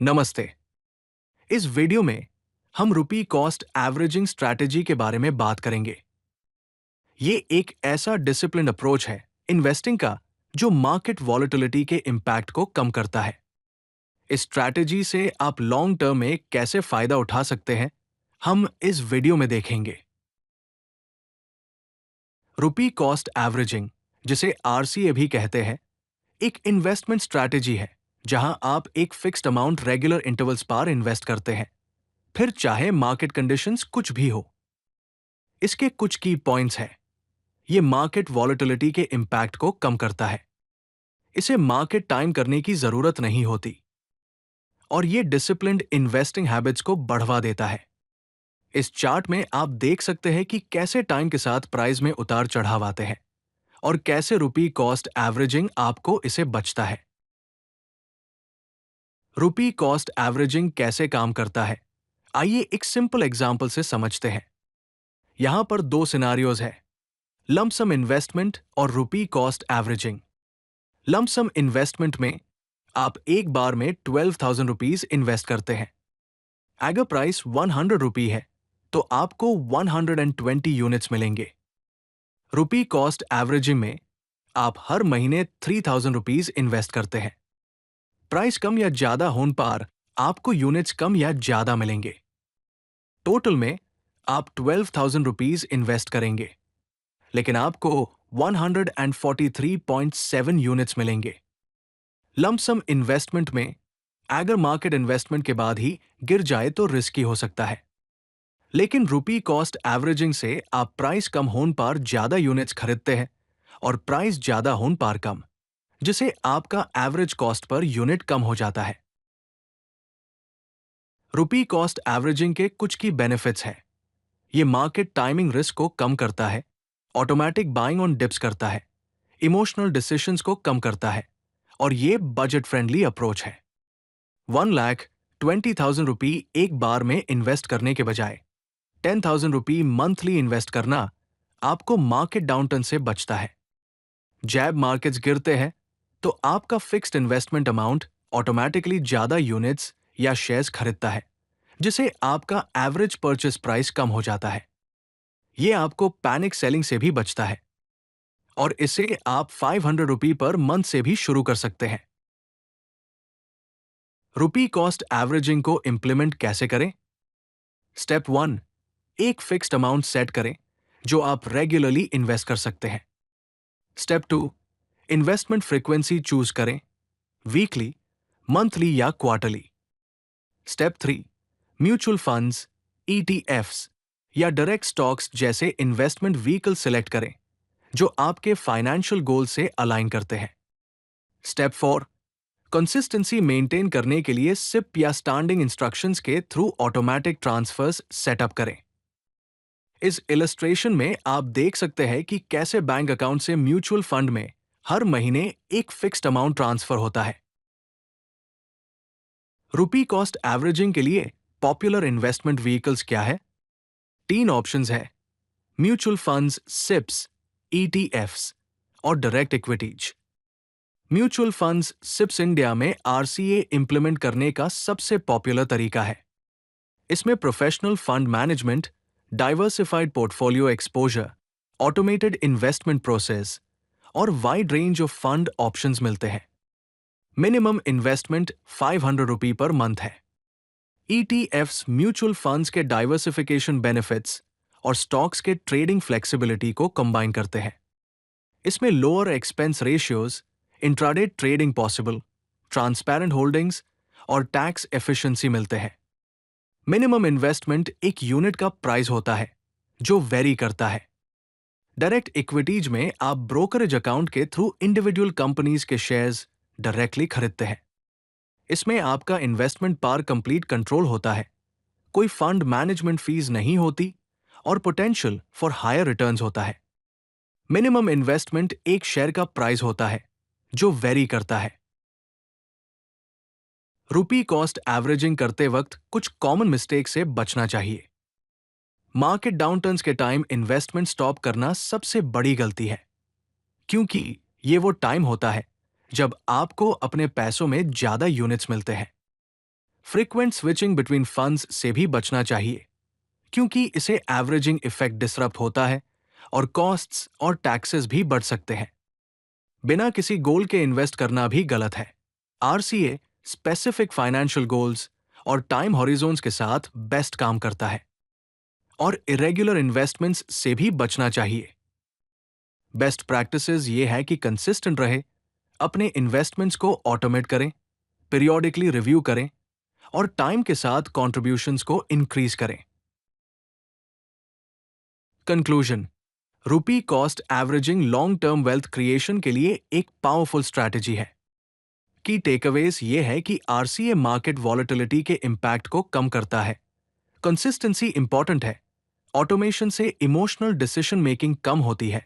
नमस्ते। इस वीडियो में हम रुपी कॉस्ट एवरेजिंग स्ट्रैटेजी के बारे में बात करेंगे। ये एक ऐसा डिसिप्लिन अप्रोच है इन्वेस्टिंग का जो मार्केट वॉलेटिलिटी के इम्पैक्ट को कम करता है। इस स्ट्रैटेजी से आप लॉन्ग टर्म में कैसे फायदा उठा सकते हैं, हम इस वीडियो में देखेंगे। रुपी कॉस्ट एवरेजिंग, जिसे आरसीए भी कहते हैं, एक इन्वेस्टमेंट स्ट्रैटेजी है जहां आप एक फिक्स्ड अमाउंट रेगुलर इंटरवल्स पर इन्वेस्ट करते हैं, फिर चाहे मार्केट कंडीशंस कुछ भी हो। इसके कुछ की पॉइंट्स हैं। ये मार्केट वॉलेटिलिटी के इम्पैक्ट को कम करता है। इसे मार्केट टाइम करने की जरूरत नहीं होती और ये डिसिप्लिन्ड इन्वेस्टिंग हैबिट्स को बढ़ावा देता है। इस चार्ट में आप देख सकते हैं कि कैसे टाइम के साथ प्राइस में उतार चढ़ाव आते हैं और कैसे रुपी कॉस्ट एवरेजिंग आपको इसे बचता है। रुपी कॉस्ट एवरेजिंग कैसे काम करता है, आइए एक सिंपल एग्जांपल से समझते हैं। यहां पर दो सिनारियोज है, लमसम इन्वेस्टमेंट और रुपी कॉस्ट एवरेजिंग। लमसम इन्वेस्टमेंट में आप एक बार में 12,000 रुपीज इन्वेस्ट करते हैं। अगर प्राइस 100 रुपी है तो आपको 120 यूनिट्स मिलेंगे। रुपी कॉस्ट एवरेजिंग में आप हर महीने 3,000 रुपीज इन्वेस्ट करते हैं। प्राइस कम या ज्यादा होने पर आपको यूनिट्स कम या ज्यादा मिलेंगे। टोटल में आप 12,000 रुपीज इन्वेस्ट करेंगे, लेकिन आपको 143.7 यूनिट्स मिलेंगे। लमसम इन्वेस्टमेंट में अगर मार्केट इन्वेस्टमेंट के बाद ही गिर जाए तो रिस्की हो सकता है, लेकिन रुपी कॉस्ट एवरेजिंग से आप प्राइस कम होने पर ज्यादा यूनिट्स खरीदते हैं और प्राइस ज्यादा होने पर कम, जिसे आपका एवरेज कॉस्ट पर यूनिट कम हो जाता है। रुपी कॉस्ट एवरेजिंग के कुछ की बेनिफिट्स हैं। ये मार्केट टाइमिंग रिस्क को कम करता है, ऑटोमेटिक बाइंग ऑन डिप्स करता है, इमोशनल डिसीजंस को कम करता है और ये बजट फ्रेंडली अप्रोच है। 1,20,000 रुपी एक बार में इन्वेस्ट करने के बजाय 10,000 रुपी मंथली इन्वेस्ट करना आपको मार्केट डाउनटर्न से बचता है। जैब मार्केट्स गिरते हैं तो आपका फिक्स्ड इन्वेस्टमेंट अमाउंट ऑटोमेटिकली ज्यादा यूनिट्स या शेयर्स खरीदता है, जिसे आपका एवरेज परचेस प्राइस कम हो जाता है। यह आपको पैनिक सेलिंग से भी बचता है और इसे आप 500 रुपी पर मंथ से भी शुरू कर सकते हैं। रुपी कॉस्ट एवरेजिंग को इंप्लीमेंट कैसे करें? स्टेप 1, एक फिक्स्ड अमाउंट सेट करें जो आप रेगुलरली इन्वेस्ट कर सकते हैं। स्टेप 2, इन्वेस्टमेंट फ्रीक्वेंसी चूज करें, वीकली, मंथली या quarterly. Step 3, mutual funds, ETFs या डायरेक्ट स्टॉक्स जैसे इन्वेस्टमेंट व्हीकल सिलेक्ट करें जो आपके फाइनेंशियल गोल से अलाइन करते हैं। स्टेप 4, कंसिस्टेंसी मेंटेन करने के लिए सिप या स्टैंडिंग इंस्ट्रक्शंस के थ्रू ऑटोमेटिक ट्रांसफर्स सेटअप करें। इस इलस्ट्रेशन में आप देख सकते हैं कि कैसे बैंक अकाउंट से म्यूचुअल फंड में हर महीने एक फिक्स्ड अमाउंट ट्रांसफर होता है। रुपी कॉस्ट एवरेजिंग के लिए पॉपुलर इन्वेस्टमेंट व्हीकल्स क्या है? 3 ऑप्शंस है, म्यूचुअल फंड्स, सिप्स, ईटीएफ्स और direct equities. Mutual funds SIPs India में आरसीए इंप्लीमेंट करने का सबसे पॉपुलर तरीका है। इसमें professional fund management, diversified portfolio exposure, automated investment process और wide range of fund options मिलते हैं। Minimum investment 500 rupee per month है। ईटीएफ्स म्यूचुअल फंड्स के डाइवर्सिफिकेशन बेनिफिट्स और स्टॉक्स के ट्रेडिंग फ्लेक्सिबिलिटी को कंबाइन करते हैं। इसमें lower expense ratios, intraday trading possible, transparent holdings और टैक्स एफिशिएंसी मिलते हैं। मिनिमम इन्वेस्टमेंट एक यूनिट का प्राइस होता है जो वेरी करता है। डायरेक्ट इक्विटीज में आप ब्रोकरेज अकाउंट के थ्रू इंडिविजुअल कंपनीज के शेयर्स डायरेक्टली खरीदते हैं। इसमें आपका इन्वेस्टमेंट पर कंप्लीट कंट्रोल होता है, कोई फंड मैनेजमेंट फीस नहीं होती और पोटेंशियल फॉर हायर रिटर्न्स होता है। मिनिमम इन्वेस्टमेंट एक शेयर का प्राइस होता है जो वेरी करता है। रुपी कॉस्ट एवरेजिंग करते वक्त कुछ कॉमन मिस्टेक से बचना चाहिए। मार्केट डाउनटर्न्स के टाइम इन्वेस्टमेंट स्टॉप करना सबसे बड़ी गलती है, क्योंकि ये वो टाइम होता है जब आपको अपने पैसों में ज्यादा यूनिट्स मिलते हैं। फ्रीक्वेंट स्विचिंग बिटवीन फंड्स से भी बचना चाहिए, क्योंकि इसे एवरेजिंग इफेक्ट डिसरप्ट होता है और कॉस्ट्स और टैक्सेस भी बढ़ सकते हैं। बिना किसी गोल के इन्वेस्ट करना भी गलत है। आरसीए स्पेसिफिक फाइनेंशियल गोल्स और टाइम हॉरिजॉन्स के साथ बेस्ट काम करता है। और इरेगुलर इन्वेस्टमेंट्स से भी बचना चाहिए। बेस्ट प्रैक्टिसेस ये है कि कंसिस्टेंट रहे, अपने इन्वेस्टमेंट्स को ऑटोमेट करें, पीरियोडिकली रिव्यू करें और टाइम के साथ कॉन्ट्रीब्यूशंस को इंक्रीज करें। कंक्लूजन, रुपी cost averaging long term wealth creation के लिए एक पावरफुल स्ट्रैटेजी है। की टेकअवेज ये है कि आरसीए मार्केट वॉलेटिलिटी के इंपैक्ट को कम करता है, कंसिस्टेंसी इंपॉर्टेंट है, ऑटोमेशन से इमोशनल डिसीजन मेकिंग कम होती है,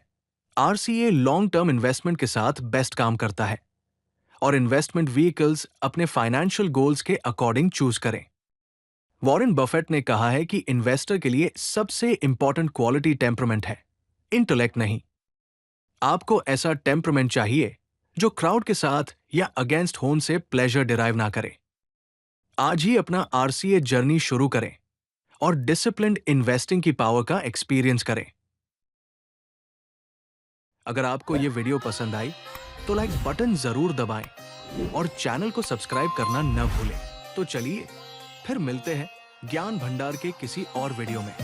आरसीए लॉन्ग टर्म इन्वेस्टमेंट के साथ बेस्ट काम करता है और इन्वेस्टमेंट व्हीकल्स अपने फाइनेंशियल गोल्स के अकॉर्डिंग चूज करें। वॉरेन बफेट ने कहा है कि इन्वेस्टर के लिए सबसे इंपॉर्टेंट क्वालिटी टेम्परमेंट है, इंटेलेक्ट नहीं। आपको ऐसा टेम्परमेंट चाहिए जो क्राउड के साथ या अगेंस्ट होन से प्लेजर डिराइव ना करे। आज ही अपना आरसीए जर्नी शुरू करें और डिसिप्लिन्ड इन्वेस्टिंग की पावर का एक्सपीरियंस करें। अगर आपको ये वीडियो पसंद आई तो लाइक बटन जरूर दबाएं और चैनल को सब्सक्राइब करना न भूलें। तो चलिए फिर मिलते हैं ज्ञान भंडार के किसी और वीडियो में।